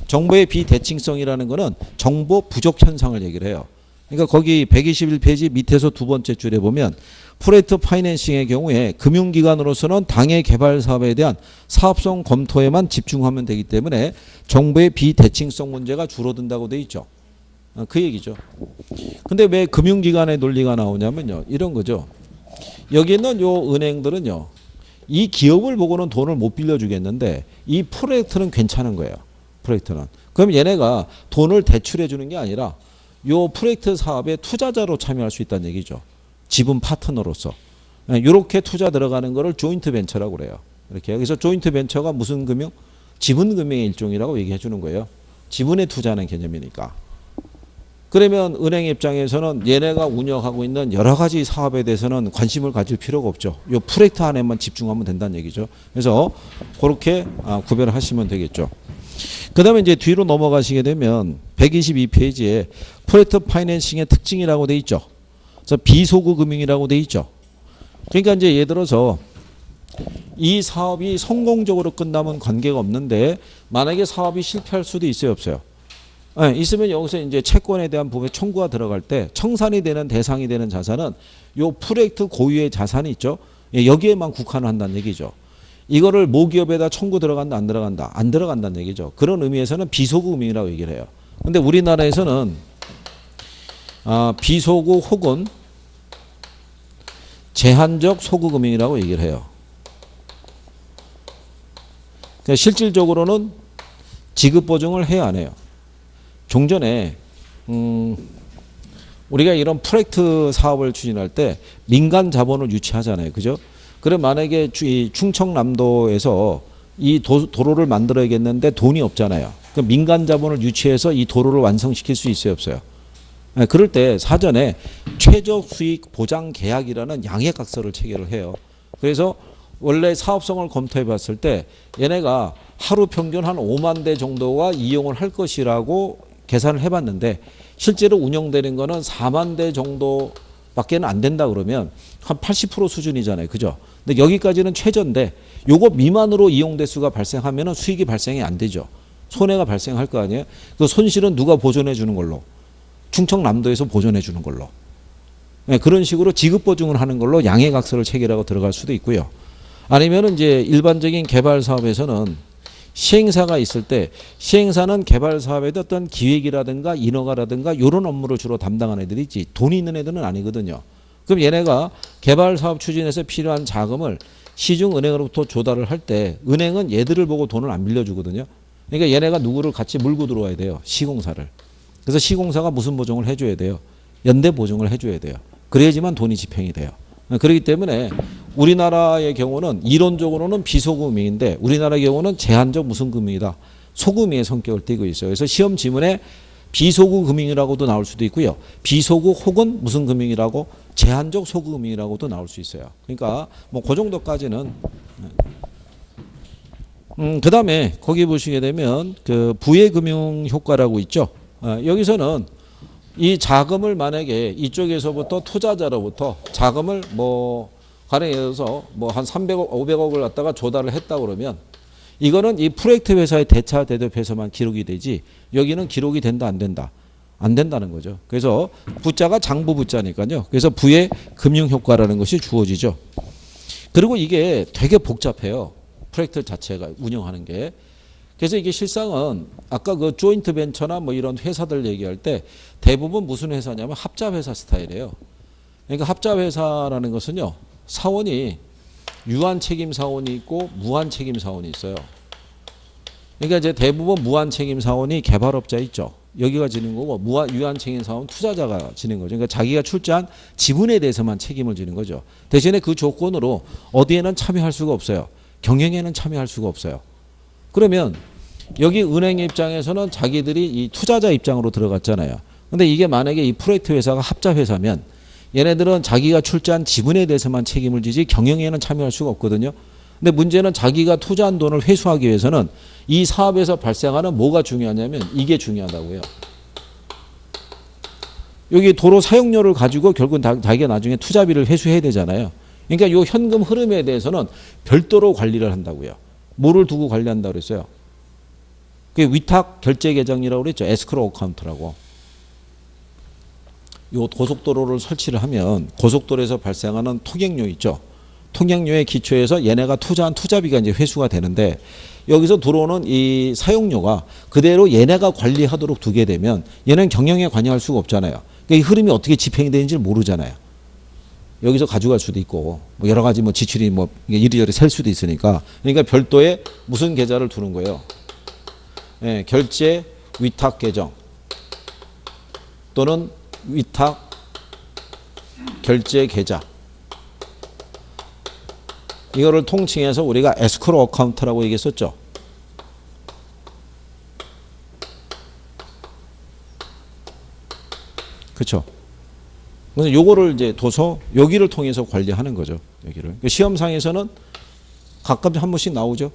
정보의 비대칭성이라는 거는 정보 부족 현상을 얘기를 해요. 그러니까 거기 121페이지 밑에서 두 번째 줄에 보면 프로젝트 파이낸싱의 경우에 금융기관으로서는 당해 개발 사업에 대한 사업성 검토에만 집중하면 되기 때문에 정보의 비대칭성 문제가 줄어든다고 돼 있죠. 그 얘기죠. 근데 왜 금융기관의 논리가 나오냐면요. 이런 거죠. 여기 있는 요 은행들은요. 이 기업을 보고는 돈을 못 빌려주겠는데 이 프로젝트는 괜찮은 거예요. 프로젝트는. 그럼 얘네가 돈을 대출해 주는 게 아니라 요 프로젝트 사업에 투자자로 참여할 수 있다는 얘기죠. 지분 파트너로서. 이렇게 투자 들어가는 거를 조인트 벤처라고 그래요. 이렇게. 그래서 조인트 벤처가 무슨 금융? 지분 금융의 일종이라고 얘기해 주는 거예요. 지분에 투자하는 개념이니까. 그러면 은행 입장에서는 얘네가 운영하고 있는 여러 가지 사업에 대해서는 관심을 가질 필요가 없죠. 이 프로젝트 안에만 집중하면 된다는 얘기죠. 그래서 그렇게 구별을 하시면 되겠죠. 그 다음에 이제 뒤로 넘어가시게 되면 122페이지에 프로젝트 파이낸싱의 특징이라고 돼 있죠. 그래서 비소구 금융이라고 돼 있죠. 그러니까 이제 예를 들어서 이 사업이 성공적으로 끝나면 관계가 없는데 만약에 사업이 실패할 수도 있어요, 없어요? 네, 있으면 여기서 이제 채권에 대한 부분에 청구가 들어갈 때 청산이 되는 대상이 되는 자산은 요 프로젝트 고유의 자산이 있죠. 여기에만 국한을 한다는 얘기죠. 이거를 모기업에다 청구 들어간다 안 들어간다? 안 들어간다는 얘기죠. 그런 의미에서는 비소구 금융이라고 얘기를 해요. 근데 우리나라에서는 비소구 혹은 제한적 소구 금융이라고 얘기를 해요. 그러니까 실질적으로는 지급 보증을 해야 안 해요. 종전에 우리가 이런 프로젝트 사업을 추진할 때 민간 자본을 유치하잖아요. 그죠? 그럼 만약에 이 충청남도에서 이 도로를 만들어야겠는데 돈이 없잖아요. 그럼 민간 자본을 유치해서 이 도로를 완성시킬 수 있어요, 없어요? 네, 그럴 때 사전에 최저 수익 보장 계약이라는 양해각서를 체결을 해요. 그래서 원래 사업성을 검토해 봤을 때 얘네가 하루 평균 한 5만 대 정도가 이용을 할 것이라고 계산을 해 봤는데 실제로 운영되는 거는 4만 대 정도밖에는 안 된다 그러면 한 80% 수준이잖아요. 그죠? 근데 여기까지는 최저인데 요거 미만으로 이용 대수가 발생하면 수익이 발생이 안 되죠. 손해가 발생할 거 아니에요. 그 손실은 누가 보존해 주는 걸로? 충청남도에서 보존해 주는 걸로. 네, 그런 식으로 지급 보증을 하는 걸로 양해각서를 체결하고 들어갈 수도 있고요. 아니면은 이제 일반적인 개발 사업에서는 시행사가 있을 때 시행사는 개발 사업에 어떤 기획이라든가 인허가라든가 이런 업무를 주로 담당하는 애들이 있지. 돈이 있는 애들은 아니거든요. 그럼 얘네가 개발 사업 추진에서 필요한 자금을 시중은행으로부터 조달을 할 때 은행은 얘들을 보고 돈을 안 빌려주거든요. 그러니까 얘네가 누구를 같이 물고 들어와야 돼요. 시공사를. 그래서 시공사가 무슨 보증을 해줘야 돼요? 연대 보증을 해줘야 돼요. 그래야지만 돈이 집행이 돼요. 그렇기 때문에 우리나라의 경우는 이론적으로는 비소금융인데 우리나라의 경우는 제한적 무슨 금융이다. 소금융의 성격을 띠고 있어요. 그래서 시험 지문에 비소구 금융이라고도 나올 수도 있고요. 비소구 혹은 무슨 금융이라고 제한적 소금융이라고도 나올 수 있어요. 그러니까 뭐 그 정도까지는. 그다음에 거기 보시게 되면 그 부의 금융 효과라고 있죠. 여기서는 이 자금을 만약에 이쪽에서부터 투자자로부터 자금을 뭐 가령 예를 들어서 뭐 한 300억, 500억을 갖다가 조달을 했다 그러면 이거는 이 프로젝트 회사의 대차 대조표에서만 기록이 되지 여기는 기록이 된다 안 된다? 안 된다는 거죠. 그래서 부자가 장부 부자니까요. 그래서 부의 금융 효과라는 것이 주어지죠. 그리고 이게 되게 복잡해요. 프로젝트 자체가 운영하는 게. 그래서 이게 실상은 아까 그 조인트 벤처나 뭐 이런 회사들 얘기할 때 대부분 무슨 회사냐면 합자회사 스타일이에요. 그러니까 합자회사라는 것은요. 사원이 유한 책임 사원이 있고 무한 책임 사원이 있어요. 그러니까 이제 대부분 무한 책임 사원이 개발업자 있죠. 여기가 지는 거고 유한 책임 사원 투자자가 지는 거죠. 그러니까 자기가 출자한 지분에 대해서만 책임을 지는 거죠. 대신에 그 조건으로 어디에는 참여할 수가 없어요. 경영에는 참여할 수가 없어요. 그러면 여기 은행 입장에서는 자기들이 이 투자자 입장으로 들어갔잖아요. 근데 이게 만약에 이 프로젝트 회사가 합자 회사면 얘네들은 자기가 출자한 지분에 대해서만 책임을 지지 경영에는 참여할 수가 없거든요. 근데 문제는 자기가 투자한 돈을 회수하기 위해서는 이 사업에서 발생하는 뭐가 중요하냐면 이게 중요하다고요. 여기 도로 사용료를 가지고 결국 자기가 나중에 투자비를 회수해야 되잖아요. 그러니까 이 현금 흐름에 대해서는 별도로 관리를 한다고요. 뭐를 두고 관리한다고 그랬어요? 그게 위탁 결제 계정이라고 그랬죠. 에스크로 어카운트라고. 요 고속도로를 설치를 하면 고속도로에서 발생하는 통행료 있죠. 통행료의 기초에서 얘네가 투자한 투자비가 이제 회수가 되는데 여기서 들어오는 이 사용료가 그대로 얘네가 관리하도록 두게 되면 얘는 경영에 관여할 수가 없잖아요. 그러니까 이 흐름이 어떻게 집행이 되는지 모르잖아요. 여기서 가져갈 수도 있고 뭐 여러 가지 뭐 지출이 뭐 이리저리 셀 수도 있으니까 그러니까 별도의 무슨 계좌를 두는 거예요. 예, 결제 위탁 계정 또는 위탁 결제 계좌 이거를 통칭해서 우리가 에스크로 어카운트라고 얘기했었죠. 그렇죠. 그래서 요거를 이제 둬서 여기를 통해서 관리하는 거죠. 여기를. 그러니까 시험상에서는 가끔 한 번씩 나오죠.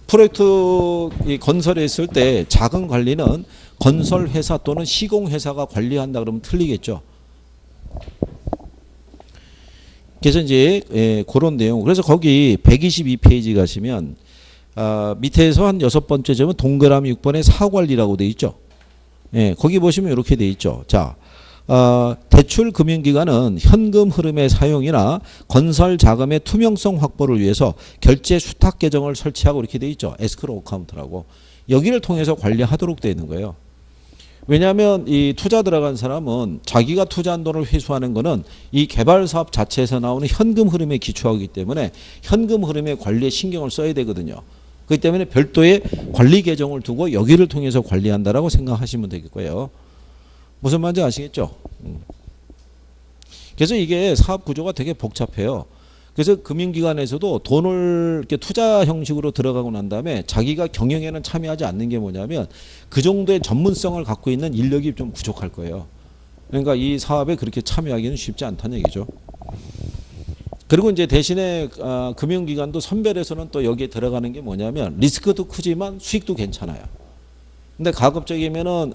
프로젝트 건설에 있을 때 자금 관리는 건설회사 또는 시공회사가 관리한다 그러면 틀리겠죠. 그래서 이제 그런 내용. 그래서 거기 122페이지 가시면 밑에서 한 6번째 점은 동그라미 6번에 사관리라고 돼 있죠. 예, 거기 보시면 이렇게 돼 있죠. 자, 대출 금융기관은 현금 흐름의 사용이나 건설 자금의 투명성 확보를 위해서 결제 수탁 계정을 설치하고 이렇게 돼 있죠. 에스크로 어카운트라고. 여기를 통해서 관리하도록 되어 있는 거예요. 왜냐하면 이 투자 들어간 사람은 자기가 투자한 돈을 회수하는 거는 이 개발 사업 자체에서 나오는 현금 흐름에 기초하기 때문에 현금 흐름의 관리에 신경을 써야 되거든요. 그렇기 때문에 별도의 관리 계정을 두고 여기를 통해서 관리한다라고 생각하시면 되겠고요. 무슨 말인지 아시겠죠? 그래서 이게 사업 구조가 되게 복잡해요. 그래서 금융기관에서도 돈을 이렇게 투자 형식으로 들어가고 난 다음에 자기가 경영에는 참여하지 않는 게 뭐냐면 그 정도의 전문성을 갖고 있는 인력이 좀 부족할 거예요. 그러니까 이 사업에 그렇게 참여하기는 쉽지 않다는 얘기죠. 그리고 이제 대신에 금융기관도 선별해서는 또 여기에 들어가는 게 뭐냐면 리스크도 크지만 수익도 괜찮아요. 근데 가급적이면은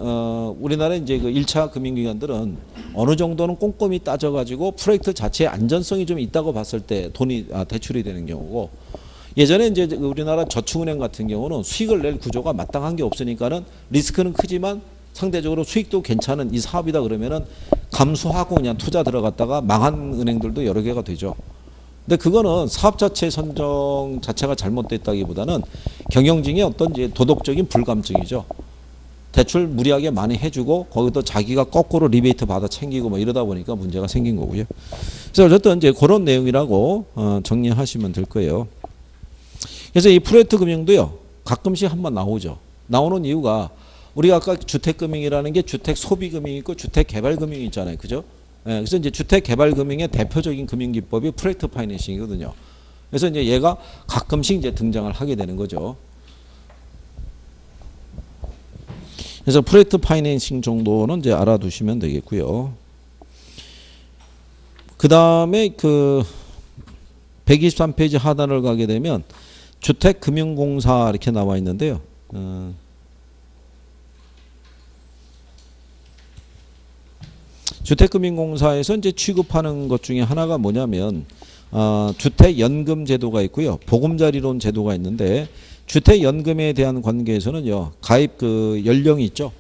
우리나라 이제 그 1차 금융기관들은 어느 정도는 꼼꼼히 따져가지고 프로젝트 자체의 안전성이 좀 있다고 봤을 때 돈이 대출이 되는 경우고, 예전에 이제 우리나라 저축은행 같은 경우는 수익을 낼 구조가 마땅한 게 없으니까는 리스크는 크지만 상대적으로 수익도 괜찮은 이 사업이다 그러면은 감수하고 그냥 투자 들어갔다가 망한 은행들도 여러 개가 되죠. 근데 그거는 사업 자체 선정 자체가 잘못됐다기보다는 경영진의 어떤 이제 도덕적인 불감증이죠. 대출 무리하게 많이 해주고 거기도 자기가 거꾸로 리베이트 받아 챙기고 뭐 이러다 보니까 문제가 생긴 거고요. 그래서 어쨌든 이제 그런 내용이라고 정리하시면 될 거예요. 그래서 이 프로젝트 금융도요 가끔씩 한번 나오죠. 나오는 이유가 우리가 아까 주택금융이라는 게 주택 소비금융이 있고 주택개발금융이 있잖아요. 그죠? 예, 그래서 이제 주택개발금융의 대표적인 금융기법이 프로젝트 파이낸싱이거든요. 그래서 이제 얘가 가끔씩 이제 등장을 하게 되는 거죠. 그래서 프로젝트 파이낸싱 정도는 이제 알아두시면 되겠고요. 그 다음에 그 123페이지 하단을 가게 되면 주택금융공사 이렇게 나와 있는데요. 주택금융공사에서 이제 취급하는 것 중에 하나가 뭐냐면 주택연금 제도가 있고요. 보금자리론 제도가 있는데 주택연금에 대한 관계에서는요. 가입 그 연령이 있죠.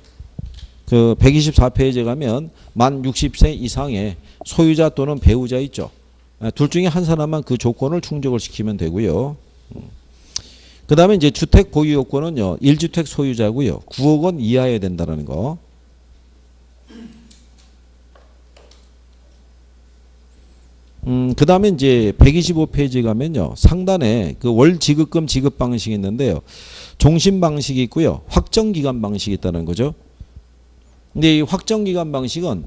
그 124페이지에 가면 만 60세 이상의 소유자 또는 배우자 있죠. 둘 중에 한 사람만 그 조건을 충족을 시키면 되고요. 그 다음에 이제 주택 보유 요건은요. 1주택 소유자고요. 9억 원 이하여야 된다는 거. 그 다음에 이제 125페이지 가면요. 상단에 그 월 지급금 지급 방식이 있는데요. 종신 방식이 있고요. 확정기간 방식이 있다는 거죠. 근데 이 확정기간 방식은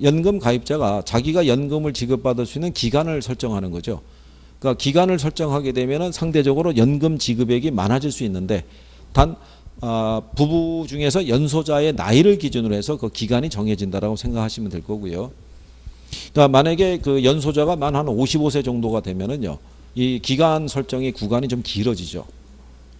연금 가입자가 자기가 연금을 지급받을 수 있는 기간을 설정하는 거죠. 그러니까 기간을 설정하게 되면은 상대적으로 연금 지급액이 많아질 수 있는데 단 부부 중에서 연소자의 나이를 기준으로 해서 그 기간이 정해진다라고 생각하시면 될 거고요. 그러니까 만약에 그 연소자가 만 한 55세 정도가 되면은요, 이 기간 설정의 구간이 좀 길어지죠.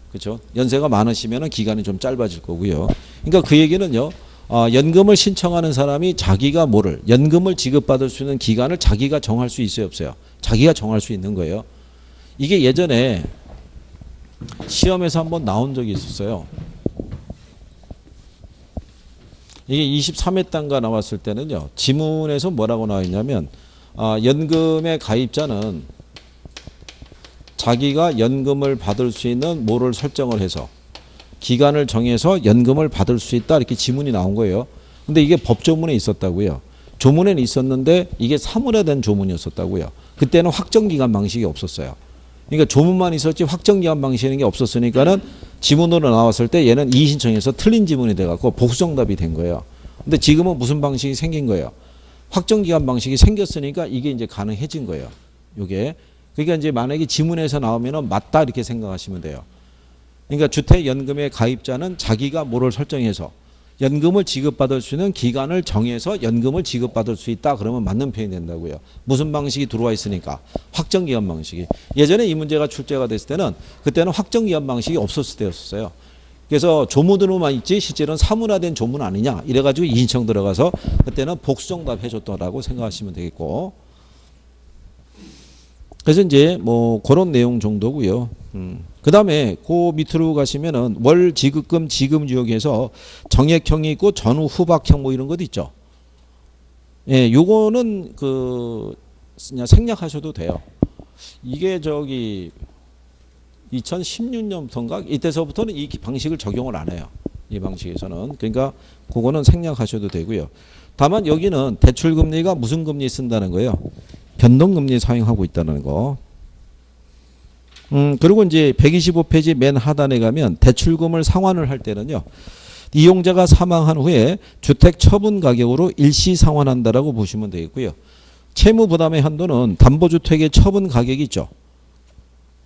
그렇죠? 연세가 많으시면은 기간이 좀 짧아질 거고요. 그러니까 그 얘기는요, 연금을 신청하는 사람이 자기가 연금을 지급받을 수 있는 기간을 자기가 정할 수 있어요, 없어요? 자기가 정할 수 있는 거예요. 이게 예전에 시험에서 한번 나온 적이 있었어요. 이게 23회단가 나왔을 때는요. 지문에서 뭐라고 나와 있냐면 연금의 가입자는 자기가 연금을 받을 수 있는 뭐를 설정을 해서 기간을 정해서 연금을 받을 수 있다 이렇게 지문이 나온 거예요. 근데 이게 법조문에 있었다고요. 조문에는 있었는데 이게 사물화된 조문이었었다고요. 그때는 확정기간 방식이 없었어요. 그러니까 조문만 있었지 확정기간 방식이라는 게 없었으니까는 지문으로 나왔을 때 얘는 이의 신청해서 틀린 지문이 돼갖고 복수정답이 된 거예요. 근데 지금은 무슨 방식이 생긴 거예요? 확정기간 방식이 생겼으니까 이게 이제 가능해진 거예요. 요게. 그러니까 이제 만약에 지문에서 나오면은 맞다 이렇게 생각하시면 돼요. 그러니까 주택연금의 가입자는 자기가 뭐를 설정해서 연금을 지급받을 수 있는 기간을 정해서 연금을 지급받을 수 있다 그러면 맞는 표현이 된다고요. 무슨 방식이 들어와 있으니까 확정기간 방식이. 예전에 이 문제가 출제가 됐을 때는 그때는 확정기간 방식이 없었을 때였어요. 그래서 조문으로만 있지 실제로는 사문화된 조문 아니냐 이래가지고 이인청 들어가서 그때는 복수정답 해줬다라고 생각하시면 되겠고. 그래서 이제 뭐 그런 내용 정도고요. 그 다음에 그 밑으로 가시면은 월 지급금 지급 유형에서 정액형이 있고 전후 후박형 뭐 이런 것도 있죠. 예, 요거는 그 그냥 생략하셔도 돼요. 이게 저기 2016년부터인가 이때서부터는 이 방식을 적용을 안 해요. 이 방식에서는. 그러니까 그거는 생략하셔도 되고요. 다만 여기는 대출금리가 무슨 금리 쓴다는 거예요. 변동금리 사용하고 있다는 거. 그리고 이제 125페이지 맨 하단에 가면 대출금을 상환을 할 때는요. 이용자가 사망한 후에 주택 처분 가격으로 일시 상환한다라고 보시면 되겠고요. 채무 부담의 한도는 담보주택의 처분 가격이 있죠.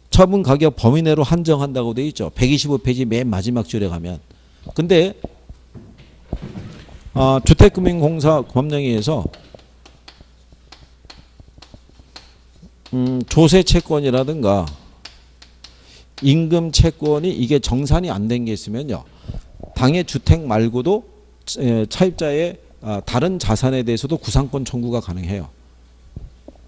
처분 가격 범위 내로 한정한다고 되어 있죠. 125페이지 맨 마지막 줄에 가면. 근데 주택금융공사 법령에 의해서 조세 채권이라든가 임금 채권이 이게 정산이 안 된 게 있으면요. 당해 주택 말고도 차입자의 다른 자산에 대해서도 구상권 청구가 가능해요.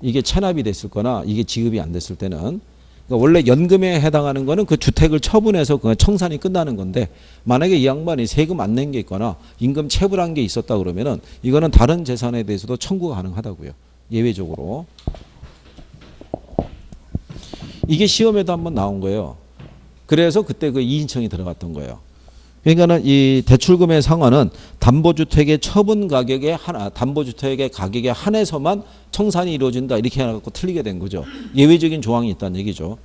이게 체납이 됐을 거나 이게 지급이 안 됐을 때는. 그러니까 원래 연금에 해당하는 거는 그 주택을 처분해서 그 청산이 끝나는 건데 만약에 이 양반이 세금 안 낸 게 있거나 임금 체불한 게 있었다 그러면은 이거는 다른 재산에 대해서도 청구가 가능하다고요. 예외적으로. 이게 시험에도 한번 나온 거예요. 그래서 그때 그 2인칭이 들어갔던 거예요. 그러니까는 이 대출금의 상환은 담보주택의 처분 가격에 담보주택의 가격에 한해서만 청산이 이루어진다 이렇게 해갖고 틀리게 된 거죠. 예외적인 조항이 있다는 얘기죠.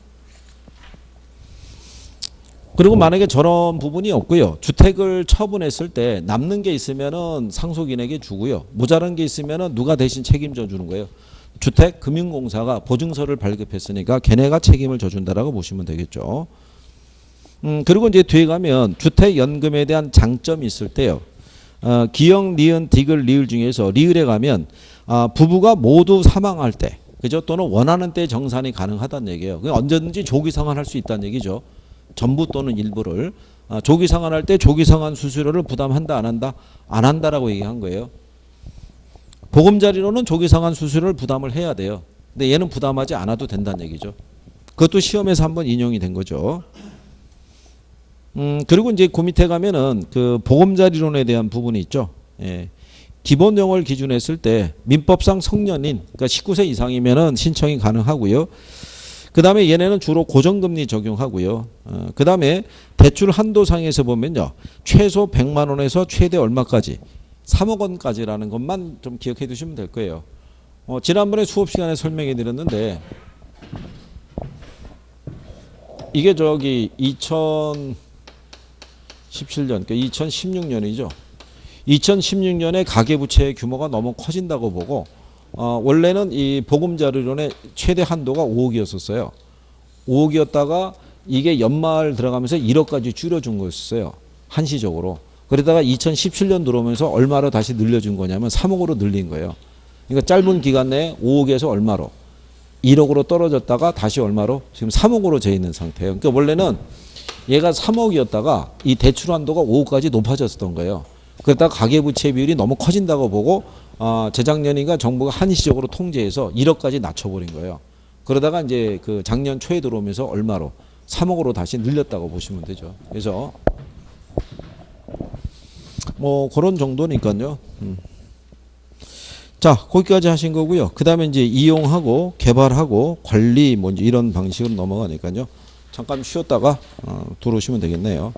그리고 만약에 저런 부분이 없고요. 주택을 처분했을 때 남는 게 있으면은 상속인에게 주고요. 모자란 게 있으면은 누가 대신 책임져 주는 거예요. 주택금융공사가 보증서를 발급했으니까 걔네가 책임을 져준다라고 보시면 되겠죠. 그리고 이제 뒤에 가면 주택연금에 대한 장점이 있을 때요. 기역, 니은, 디귿, 리을 중에서 리을에 가면 부부가 모두 사망할 때, 그죠? 또는 원하는 때 정산이 가능하다는 얘기예요. 언제든지 조기 상환할 수 있다는 얘기죠. 전부 또는 일부를. 조기 상환할 때 조기 상환 수수료를 부담한다, 안 한다? 안 한다라고 얘기한 거예요. 보금자리로는 조기 상환 수수료를 부담을 해야 돼요. 근데 얘는 부담하지 않아도 된다는 얘기죠. 그것도 시험에서 한번 인용이 된 거죠. 그리고 이제 그 밑에 가면은 그 보금자리론에 대한 부분이 있죠. 예. 기본령을 기준했을 때 민법상 성년인, 그러니까 19세 이상이면은 신청이 가능하고요. 그 다음에 얘네는 주로 고정금리 적용하고요. 그 다음에 대출 한도상에서 보면요. 최소 100만 원에서 최대 얼마까지? 3억 원까지라는 것만 좀 기억해 두시면 될 거예요. 지난번에 수업 시간에 설명해 드렸는데 이게 저기 2017년, 그러니까 2016년이죠. 2016년에 가계부채의 규모가 너무 커진다고 보고 원래는 이 보금자리론의 최대 한도가 5억이었었어요. 5억이었다가 이게 연말 들어가면서 1억까지 줄여준 거였어요. 한시적으로. 그러다가 2017년 들어오면서 얼마로 다시 늘려준 거냐면 3억으로 늘린 거예요. 그러니까 짧은 기간 내에 5억에서 얼마로? 1억으로 떨어졌다가 다시 얼마로? 지금 3억으로 재 있는 상태예요. 그러니까 원래는 얘가 3억이었다가 이 대출 한도가 5억까지 높아졌던 거예요. 그러다가 가계부채 비율이 너무 커진다고 보고 재작년인가 정부가 한시적으로 통제해서 1억까지 낮춰버린 거예요. 그러다가 이제 그 작년 초에 들어오면서 얼마로? 3억으로 다시 늘렸다고 보시면 되죠. 그래서 뭐 그런 정도니까요. 자, 거기까지 하신 거고요. 그 다음에 이제 이용하고 개발하고 관리 뭐 이런 방식으로 넘어가니까요. 잠깐 쉬었다가 들어오시면 되겠네요.